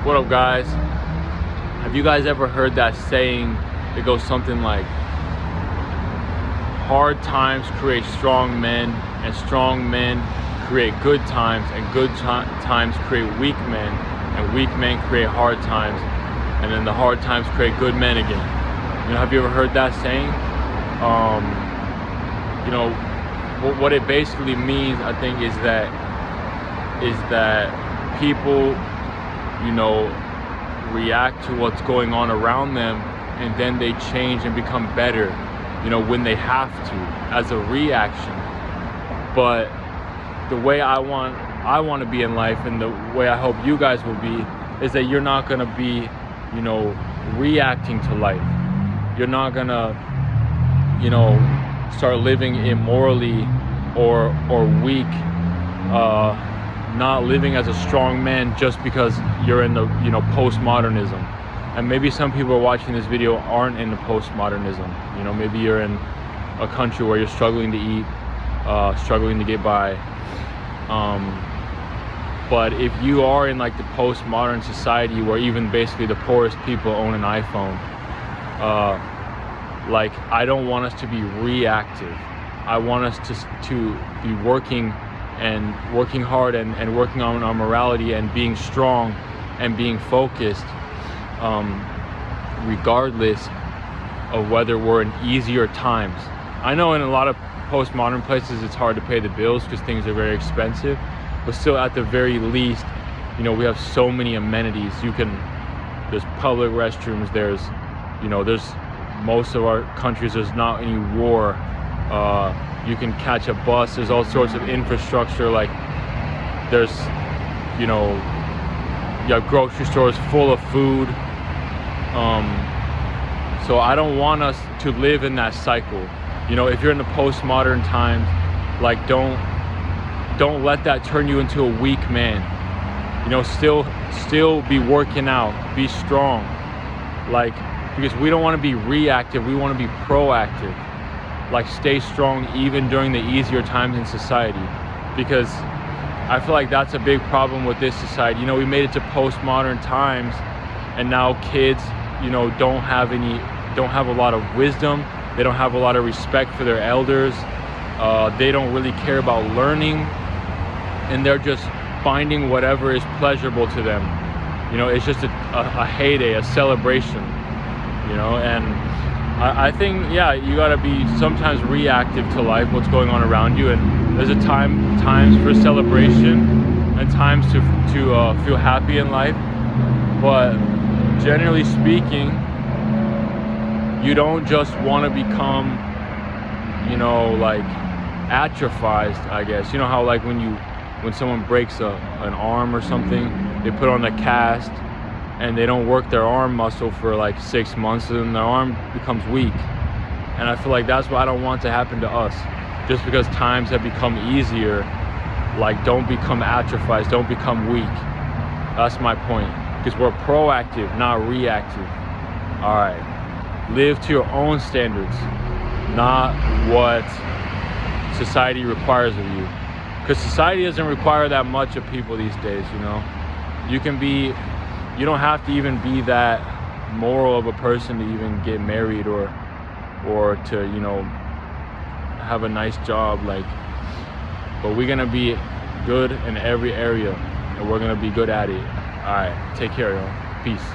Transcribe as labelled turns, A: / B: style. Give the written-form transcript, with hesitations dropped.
A: What up, guys? Have you guys ever heard that saying that goes something like, hard times create strong men, and strong men create good times, and good times create weak men, and weak men create hard times, and then the hard times create good men again? You know, have you ever heard that saying? You know, what it basically means, I think, is that people, you know, react to what's going on around them, and then they change and become better, you know, when they have to, as a reaction. But the way I want to be in life, and the way I hope you guys will be, is that you're not going to be, you know, reacting to life. You're not going to, you know, start living immorally or weak, not living as a strong man just because you're in the, you know, postmodernism. And maybe some people watching this video aren't in the postmodernism. You know, maybe you're in a country where you're struggling to eat, struggling to get by. But if you are in like the postmodern society where even basically the poorest people own an iPhone, like, I don't want us to be reactive. I want us to be working hard and working on our morality and being strong and being focused, regardless of whether we're in easier times. I know in a lot of postmodern places it's hard to pay the bills because things are very expensive, but still, at the very least, you know, we have so many amenities. There's public restrooms, there's most of our countries, there's not any war. You can catch a bus, there's all sorts of infrastructure, like there's, you know, you have grocery stores full of food. So I don't want us to live in that cycle. You know, if you're in the postmodern times, like, don't let that turn you into a weak man. You know, still be working out, be strong, like, because we don't want to be reactive, we want to be proactive. Like, stay strong even during the easier times in society, because I feel like that's a big problem with this society. You know, we made it to postmodern times, and now kids, you know, don't have a lot of wisdom. They don't have a lot of respect for their elders. They don't really care about learning, and they're just finding whatever is pleasurable to them. You know, it's just a heyday, a celebration, you know. And I think, yeah, you gotta be sometimes reactive to life, what's going on around you, and there's times for celebration and times to feel happy in life. But generally speaking, you don't just want to become, you know, like, atrophied, I guess. You know how, like, when someone breaks an arm or something, they put on a cast and they don't work their arm muscle for like 6 months, and then their arm becomes weak. And I feel like that's what I don't want to happen to us. Just because times have become easier, like, don't become atrophied, don't become weak. That's my point. Because we're proactive, not reactive. All right. Live to your own standards, not what society requires of you. Because society doesn't require that much of people these days, you know. You don't have to even be that moral of a person to even get married or to, you know, have a nice job, like. But we're gonna be good in every area, and we're gonna be good at it. All right, take care, y'all. Peace.